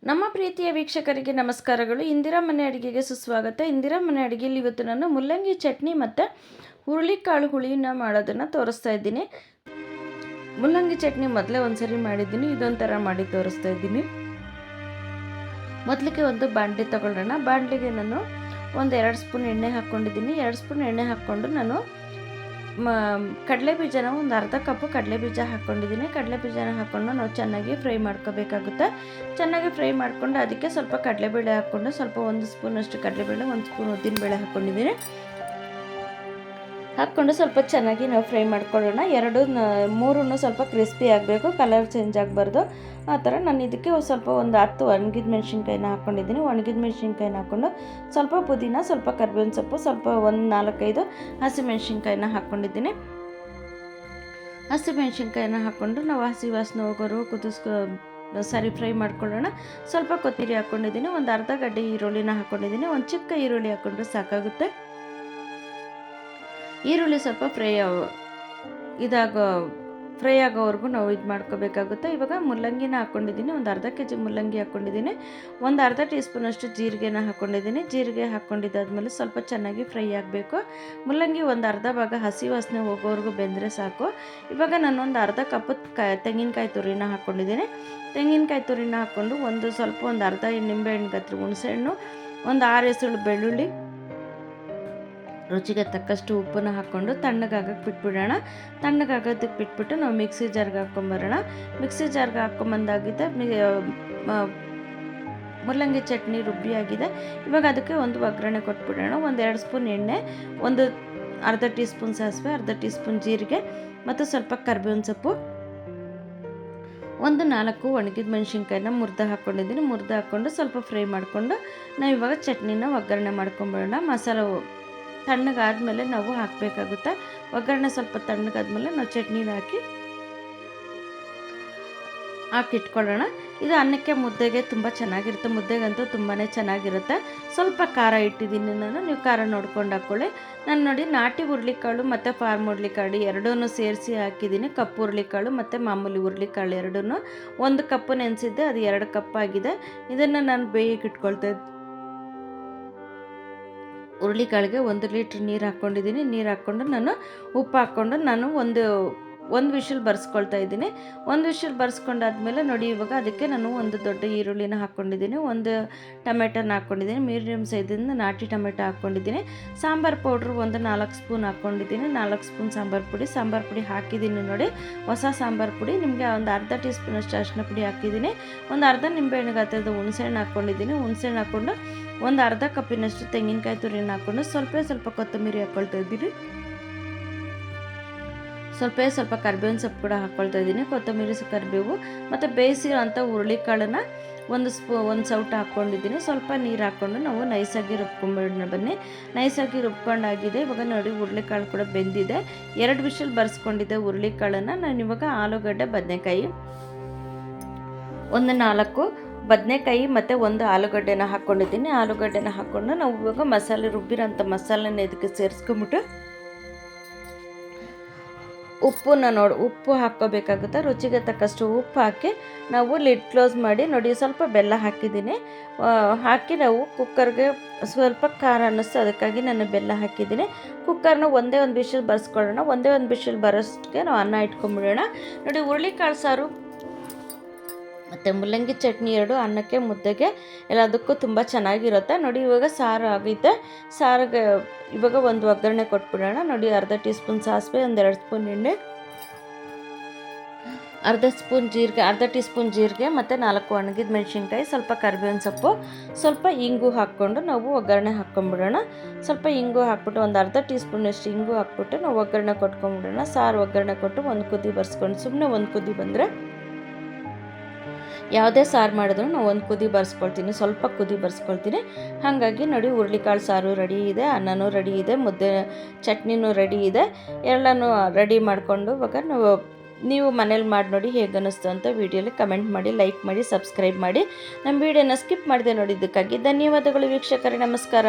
ನಮ್ಮ ಪ್ರೀತಿಯ ವೀಕ್ಷಕರಿಗೆ ನಮಸ್ಕಾರಗಳು. ಇಂದಿರಾ ಮನೆ ಅಡುಗೆಗೆ ಸುಸ್ವಾಗತ. ಇಂದಿರಾ ಮನೆ ಅಡುಗೆಯಲ್ಲಿ ಇವತ್ತು ನಾನು ಮುಲ್ಲಂಗಿ ಚಟ್ನಿ ಮತ್ತು ಹುರುಳಿಕಾಳು ಹುಳಿನ ಮಾಡೋದನ್ನು ತೋರಿಸ್ತಾ ಇದ್ದೀನಿ. ಮುಲ್ಲಂಗಿ ಚಟ್ನಿ ಮೊದಲೇ ಒಂದ್ಸರಿ ಮಾಡಿದ್ದೀನಿ, ಇದೊಂಥರ ಮಾಡಿ ತೋರಿಸ್ತಾ ಇದ್ದೀನಿ. ಮೊದಲಿಗೆ ಒಂದು ಬಾಣಲಿ ತಗೊಳ್ಳೋಣ. ಬಾಣಲಿಗೆ ನಾನು ಒಂದು 2 ಸ್ಪೂನ್ ಎಣ್ಣೆ ಹಾಕ್ಕೊಂಡಿದ್ದೀನಿ. 2 ಸ್ಪೂನ್ ಎಣ್ಣೆ ಹಾಕ್ಕೊಂಡು ನಾನು ಕಡಲೆಬೀಜನ ಒಂದು ಅರ್ಧ ಕಪ್ಪು ಕಡಲೆಬೀಜ ಹಾಕ್ಕೊಂಡಿದ್ದೀನಿ. ಕಡಲೆಬೀಜನ ಹಾಕ್ಕೊಂಡು ನಾವು ಚೆನ್ನಾಗಿ ಫ್ರೈ ಮಾಡ್ಕೋಬೇಕಾಗುತ್ತೆ. ಚೆನ್ನಾಗಿ ಫ್ರೈ ಮಾಡಿಕೊಂಡು ಅದಕ್ಕೆ ಸ್ವಲ್ಪ ಕಡಲೆಬೇಳೆ ಹಾಕ್ಕೊಂಡು ಸ್ವಲ್ಪ 1 ಸ್ಪೂನಷ್ಟು ಕಡಲೆಬೇಳೆ, 1 ಸ್ಪೂನ್ ಉದ್ದಿನಬೇಳೆ ಹಾಕ್ಕೊಂಡಿದ್ದೀನಿ. ಹಾಕ್ಕೊಂಡು ಸ್ವಲ್ಪ ಚೆನ್ನಾಗಿ ನಾವು ಫ್ರೈ ಮಾಡ್ಕೊಳ್ಳೋಣ. 2-3 ಸ್ವಲ್ಪ ಕ್ರಿಸ್ಪಿ ಆಗಬೇಕು, ಕಲರ್ ಚೇಂಜ್ ಆಗಬಾರ್ದು. ಆ ಥರ ನಾನು ಇದಕ್ಕೆ ಸ್ವಲ್ಪ ಒಂದು 10 ಒಣಗಿದ ಮೆಣಸಿನ್ಕಾಯಿನ ಹಾಕ್ಕೊಂಡಿದ್ದೀನಿ. ಒಣಗಿದ ಮೆಣಸಿನ್ಕಾಯಿನ ಹಾಕ್ಕೊಂಡು ಸ್ವಲ್ಪ ಪುದೀನ, ಸ್ವಲ್ಪ ಕರಿಬೇವಿನ ಸೊಪ್ಪು, ಸ್ವಲ್ಪ ಒಂದು 4-5 ಹಸಿಮೆಣಸಿನ್ಕಾಯಿನ ಹಾಕ್ಕೊಂಡಿದ್ದೀನಿ. ಹಸಿಮೆಣಸಿನ್ಕಾಯಿನ ಹಾಕ್ಕೊಂಡು ನಾವು ಹಸಿ ವಾಸನೆ ಹೋಗೋರು ಫ್ರೈ ಮಾಡ್ಕೊಳ್ಳೋಣ. ಸ್ವಲ್ಪ ಕೊತ್ತಂಬರಿ ಹಾಕ್ಕೊಂಡಿದ್ದೀನಿ. ಒಂದು ಅರ್ಧ ಗಡ್ಡೆ ಈರುಳ್ಳಿನ ಹಾಕ್ಕೊಂಡಿದ್ದೀನಿ. ಒಂದು ಚಿಕ್ಕ ಈರುಳ್ಳಿ ಹಾಕ್ಕೊಂಡ್ರೆ ಸಾಕಾಗುತ್ತೆ. ಈರುಳ್ಳಿ ಸ್ವಲ್ಪ ಫ್ರೈ ಆಗೋವರೆಗೂ ನಾವು ಇದು ಮಾಡ್ಕೋಬೇಕಾಗುತ್ತೆ. ಇವಾಗ ಮುಲ್ಲಂಗಿನ ಹಾಕ್ಕೊಂಡಿದ್ದೀನಿ. ಒಂದು ಅರ್ಧ ಕೆಜಿ ಮುಲ್ಲಂಗಿ ಹಾಕ್ಕೊಂಡಿದ್ದೀನಿ. ಒಂದು ಅರ್ಧ ಟೀ ಸ್ಪೂನಷ್ಟು ಜೀರಿಗೆನ ಹಾಕ್ಕೊಂಡಿದ್ದೀನಿ. ಜೀರಿಗೆ ಹಾಕ್ಕೊಂಡಿದ್ದಾದ್ಮೇಲೆ ಸ್ವಲ್ಪ ಚೆನ್ನಾಗಿ ಫ್ರೈ ಆಗಬೇಕು. ಮುಲ್ಲಂಗಿ ಒಂದು ಅರ್ಧ ಭಾಗ ಹಸಿ ವಾಸನೆ ಹೋಗೋವರೆಗೂ ಬೆಂದರೆ ಸಾಕು. ಇವಾಗ ನಾನು ಒಂದು ಅರ್ಧ ಕಪ್ ತೆಂಗಿನಕಾಯಿ ತುರಿನ ಹಾಕ್ಕೊಂಡಿದ್ದೀನಿ. ತೆಂಗಿನಕಾಯಿ ತುರಿನ ಹಾಕ್ಕೊಂಡು ಒಂದು ಅರ್ಧ ನಿಂಬೆಹಣ್ಣು ಗತ್ರಿ ಹುಣಸೆಹಣ್ಣು, ಒಂದು 6 ಎಸಳು ಬೆಳ್ಳುಳ್ಳಿ, ರುಚಿಗೆ ತಕ್ಕಷ್ಟು ಉಪ್ಪನ್ನು ಹಾಕ್ಕೊಂಡು ತಣ್ಣಗಾಗಕ್ಕೆ ಬಿಟ್ಬಿಡೋಣ. ತಣ್ಣಗಾಗೋದಕ್ಕೆ ಬಿಟ್ಬಿಟ್ಟು ನಾವು ಮಿಕ್ಸಿ ಜಾರ್ಗೆ ಹಾಕ್ಕೊಂಬರೋಣ. ಮಿಕ್ಸಿ ಜಾರ್ಗೆ ಹಾಕ್ಕೊಂಬಂದಾಗಿದೆ ಮುಲ್ಲಂಗಿ ಚಟ್ನಿ ರುಬ್ಬಿಯಾಗಿದೆ. ಇವಾಗ ಅದಕ್ಕೆ ಒಂದು ಒಗ್ಗರಣೆ ಕೊಟ್ಬಿಡೋಣ. ಒಂದು 2 ಸ್ಪೂನ್ ಎಣ್ಣೆ, ಒಂದು ಅರ್ಧ ಟೀ ಸ್ಪೂನ್ ಸಾಸಿವೆ, ಅರ್ಧ ಟೀ ಸ್ಪೂನ್ ಜೀರಿಗೆ ಮತ್ತು ಸ್ವಲ್ಪ ಕರಿಬೇವಿನ ಸೊಪ್ಪು, ಒಂದು 4 ಒಣಗಿದ ಮೆಣಸಿನ್ಕಾಯಿನ ಮುರಿದು ಹಾಕ್ಕೊಂಡಿದ್ದೀನಿ. ಮುರಿದು ಹಾಕ್ಕೊಂಡು ಸ್ವಲ್ಪ ಫ್ರೈ ಮಾಡಿಕೊಂಡು ನಾವು ಇವಾಗ ಚಟ್ನಿನ ಒಗ್ಗರಣೆ ಮಾಡ್ಕೊಂಬಿಡೋಣ. ಮಸಾಲೆ ತಣ್ಣಗಾದ್ಮೇಲೆ ನಾವು ಹಾಕಬೇಕಾಗುತ್ತೆ. ಒಗ್ಗರಣೆ ಸ್ವಲ್ಪ ತಣ್ಣಗಾದ್ಮೇಲೆ ನಾವು ಚಟ್ನಿನ ಹಾಕಿಟ್ಕೊಳ್ಳೋಣ. ಇದು ಅನ್ನಕ್ಕೆ ಮುದ್ದೆಗೆ ತುಂಬ ಚೆನ್ನಾಗಿರುತ್ತೆ. ಮುದ್ದೆಗಂತೂ ತುಂಬಾ ಚೆನ್ನಾಗಿರುತ್ತೆ. ಸ್ವಲ್ಪ ಖಾರ ಇಟ್ಟಿದ್ದೀನಿ ನಾನು, ನೀವು ಖಾರ ನೋಡ್ಕೊಂಡು ಹಾಕ್ಕೊಳ್ಳಿ. ನಾನು ನೋಡಿ ನಾಟಿ ಹುರುಳಿಕಾಳು ಮತ್ತು ಫಾರ್ಮ್ ಹುರುಳಿಕಾಳು ಎರಡೂ ಸೇರಿಸಿ ಹಾಕಿದ್ದೀನಿ. ಕಪ್ಪು ಹುರುಳಿಕಾಳು ಮತ್ತು ಮಾಮೂಲಿ ಹುರುಳಿಕಾಳು ಎರಡೂ 1 ಕಪ್ಪು ನೆನೆಸಿದ್ದೆ, ಅದು 2 ಕಪ್ ಆಗಿದೆ. ಇದನ್ನು ನಾನು ಬೇಯಕ್ಕೆ ಇಟ್ಕೊಳ್ತಾ ಇದ್ದೆ. ಹುರುಳಿಕಾಳಿಗೆ 1 ಲೀಟ್ರ್ ನೀರು ಹಾಕ್ಕೊಂಡಿದ್ದೀನಿ. ನೀರು ಹಾಕ್ಕೊಂಡು ನಾನು ಉಪ್ಪು ಹಾಕ್ಕೊಂಡು ನಾನು ಒಂದು ವಿಷಲ್ ಬರ್ಸ್ಕೊಳ್ತಾ ಇದ್ದೀನಿ. 1 ವಿಷಲ್ ಬರ್ಸ್ಕೊಂಡಾದ್ಮೇಲೆ ನೋಡಿ ಇವಾಗ ಅದಕ್ಕೆ ನಾನು ಒಂದು ದೊಡ್ಡ ಈರುಳ್ಳಿನ ಹಾಕ್ಕೊಂಡಿದ್ದೀನಿ. 1 ಟೊಮೆಟೊನ ಹಾಕ್ಕೊಂಡಿದ್ದೀನಿ. ಮೀಡಿಯಮ್ ಸೈಜಿಂದ ನಾಟಿ ಟೊಮೆಟೊ ಹಾಕ್ಕೊಂಡಿದ್ದೀನಿ. ಸಾಂಬಾರು ಪೌಡ್ರು ಒಂದು 4 ಸ್ಪೂನ್ ಹಾಕ್ಕೊಂಡಿದ್ದೀನಿ. 4 ಸ್ಪೂನ್ ಸಾಂಬಾರು ಪುಡಿ ಹಾಕಿದ್ದೀನಿ ನೋಡಿ, ಹೊಸ ಸಾಂಬಾರು ಪುಡಿ. ನಿಮಗೆ ಒಂದು ಅರ್ಧ ಟೀ ಸ್ಪೂನಷ್ಟು ಅರಿಶಿನ ಪುಡಿ ಹಾಕಿದ್ದೀನಿ. ಒಂದು ಅರ್ಧ ನಿಂಬೆಹಣ್ಣು ಗಾತ್ರದ ಹುಣಸೆಹಣ್ಣು ಹಾಕ್ಕೊಂಡಿದ್ದೀನಿ. ಹುಣಸೆಹಣ್ಣು ಹಾಕ್ಕೊಂಡು ಒಂದು ಅರ್ಧ ಕಪ್ಪಿನಷ್ಟು ತೆಂಗಿನಕಾಯಿ ತುರಿನ ಹಾಕ್ಕೊಂಡು ಸ್ವಲ್ಪ ಕೊತ್ತಂಬರಿ ಹಾಕ್ಕೊಳ್ತಾ ಇದ್ದೀನಿ. ಸ್ವಲ್ಪ ಕರಿಬೇವಿನ ಸೊಪ್ಪು ಕೂಡ ಹಾಕ್ಕೊಳ್ತಾ ಇದ್ದೀನಿ. ಕೊತ್ತಂಬರಿ, ಕರಿಬೇವು ಮತ್ತು ಬೇಯಿಸಿರೋಂಥ ಹುರುಳಿಕಾಳನ್ನು ಒಂದು ಸೌಟ ಹಾಕ್ಕೊಂಡಿದ್ದೀನಿ. ಸ್ವಲ್ಪ ನೀರು ಹಾಕ್ಕೊಂಡು ನಾವು ನೈಸಾಗಿ ರುಬ್ಕೊಂಬಿಡೋಣ. ಬನ್ನಿ, ನೈಸಾಗಿ ರುಬ್ಕೊಂಡಾಗಿದೆ. ಇವಾಗ ನೋಡಿ ಹುರುಳಿಕಾಳು ಕೂಡ ಬೆಂದಿದೆ. 2 ವಿಷಲ್ ಬರ್ಸ್ಕೊಂಡಿದ್ದೆ ಹುರುಳಿಕಾಳನ್ನು. ನಾನು ಇವಾಗ ಆಲೂಗಡ್ಡೆ, ಬದನೆಕಾಯಿ, ಒಂದು 4 ಬದನೆಕಾಯಿ ಮತ್ತು 1 ಆಲೂಗಡ್ಡೆನ ಹಾಕ್ಕೊಂಡಿದ್ದೀನಿ. ಆಲೂಗಡ್ಡೆನ ಹಾಕ್ಕೊಂಡು ನಾವು ಇವಾಗ ರುಬ್ಬಿರೋಂಥ ಮಸಾಲೆನ ಇದಕ್ಕೆ ಸೇರಿಸ್ಕೊಂಬಿಟ್ಟು ಉಪ್ಪು ಹಾಕ್ಕೋಬೇಕಾಗುತ್ತೆ. ರುಚಿಗೆ ತಕ್ಕಷ್ಟು ಉಪ್ಪು ಹಾಕಿ ನಾವು ಲಿಡ್ ಕ್ಲೋಸ್ ಮಾಡಿ ನೋಡಿ ಸ್ವಲ್ಪ ಬೆಲ್ಲ ಹಾಕಿದ್ದೀನಿ. ಹಾಕಿ ನಾವು ಕುಕ್ಕರ್ಗೆ ಸ್ವಲ್ಪ ಖಾರ ಅನ್ನಿಸ್ತು, ಅದಕ್ಕಾಗಿ ನಾನು ಬೆಲ್ಲ ಹಾಕಿದ್ದೀನಿ. ಕುಕ್ಕರ್ನ ಒಂದೇ ಒಂದು ವಿಷಲ್ ಬರ್ಸ್ಕೊಳ್ಳೋಣ. ಒಂದೇ ಒಂದು ವಿಷಲ್ ಬರೋಷ್ಟಕ್ಕೆ ನಾವು ಅನ್ನ ಇಟ್ಕೊಂಬಿಡೋಣ. ನೋಡಿ ಹುರುಳಿಕಾಳು ಸಾರು ಮತ್ತು ಮುಲ್ಲಂಗಿ ಚಟ್ನಿ ಎರಡು ಅನ್ನಕ್ಕೆ, ಮುದ್ದೆಗೆ ಎಲ್ಲದಕ್ಕೂ ತುಂಬ ಚೆನ್ನಾಗಿರುತ್ತೆ. ನೋಡಿ ಇವಾಗ ಸಾರು ಆಗೈತೆ. ಸಾರಿಗೆ ಇವಾಗ ಒಂದು ಒಗ್ಗರಣೆ ಕೊಟ್ಬಿಡೋಣ. ನೋಡಿ ಅರ್ಧ ಟೀ ಸ್ಪೂನ್ ಸಾಸಿವೆ, ಒಂದು 2 ಸ್ಪೂನ್ ಎಣ್ಣೆ, ಅರ್ಧ ಟೀ ಸ್ಪೂನ್ ಜೀರಿಗೆ ಮತ್ತು 4 ಒಣಗಿದ ಮೆಣಸಿನ್ಕಾಯಿ, ಸ್ವಲ್ಪ ಕರಿಬೇವಿನ ಸೊಪ್ಪು, ಸ್ವಲ್ಪ ಇಂಗು ಹಾಕ್ಕೊಂಡು ನಾವು ಒಗ್ಗರಣೆ ಹಾಕ್ಕೊಂಬಿಡೋಣ. ಸ್ವಲ್ಪ ಇಂಗು ಹಾಕ್ಬಿಟ್ಟು ಒಂದು ಅರ್ಧ ಟೀ ಸ್ಪೂನಷ್ಟು ಇಂಗು ಹಾಕ್ಬಿಟ್ಟು ನಾವು ಒಗ್ಗರಣೆ ಕೊಟ್ಕೊಂಬಿಡೋಣ. ಸಾರು ಒಗ್ಗರಣೆ ಕೊಟ್ಟು ಒಂದು ಕುದಿ ಬರ್ಸ್ಕೊಂಡು ಸುಮ್ಮನೆ ಒಂದು ಕುದಿ ಬಂದರೆ, ಯಾವುದೇ ಸಾರು ಮಾಡಿದ್ರು ನಾವು ಒಂದು ಕುದಿ ಬರ್ಸ್ಕೊಳ್ತೀನಿ, ಸ್ವಲ್ಪ ಕುದಿ ಬರ್ಸ್ಕೊಳ್ತೀನಿ. ಹಾಗಾಗಿ ನೋಡಿ ಹುರುಳಿಕಾಳು ಸಾರು ರೆಡಿ ಇದೆ, ಅನ್ನನೂ ರೆಡಿ ಇದೆ, ಮುದ್ದೆ ಚಟ್ನಿನೂ ರೆಡಿ ಇದೆ. ಎಲ್ಲನೂ ರೆಡಿ ಮಾಡಿಕೊಂಡು ಇವಾಗ ನೀವು ಮನೇಲಿ ಮಾಡಿ ನೋಡಿ ಹೇಗೆ ಅನ್ನಿಸ್ತು ಅಂತ ವಿಡಿಯೋಲಿ ಕಮೆಂಟ್ ಮಾಡಿ, ಲೈಕ್ ಮಾಡಿ, ಸಬ್ಸ್ಕ್ರೈಬ್ ಮಾಡಿ. ನಮ್ಮ ವಿಡಿಯೋನ ಸ್ಕಿಪ್ ಮಾಡಿದೆ ನೋಡಿದ್ದಕ್ಕಾಗಿ ಧನ್ಯವಾದಗಳು ವೀಕ್ಷಕರೇ. ನಮಸ್ಕಾರ.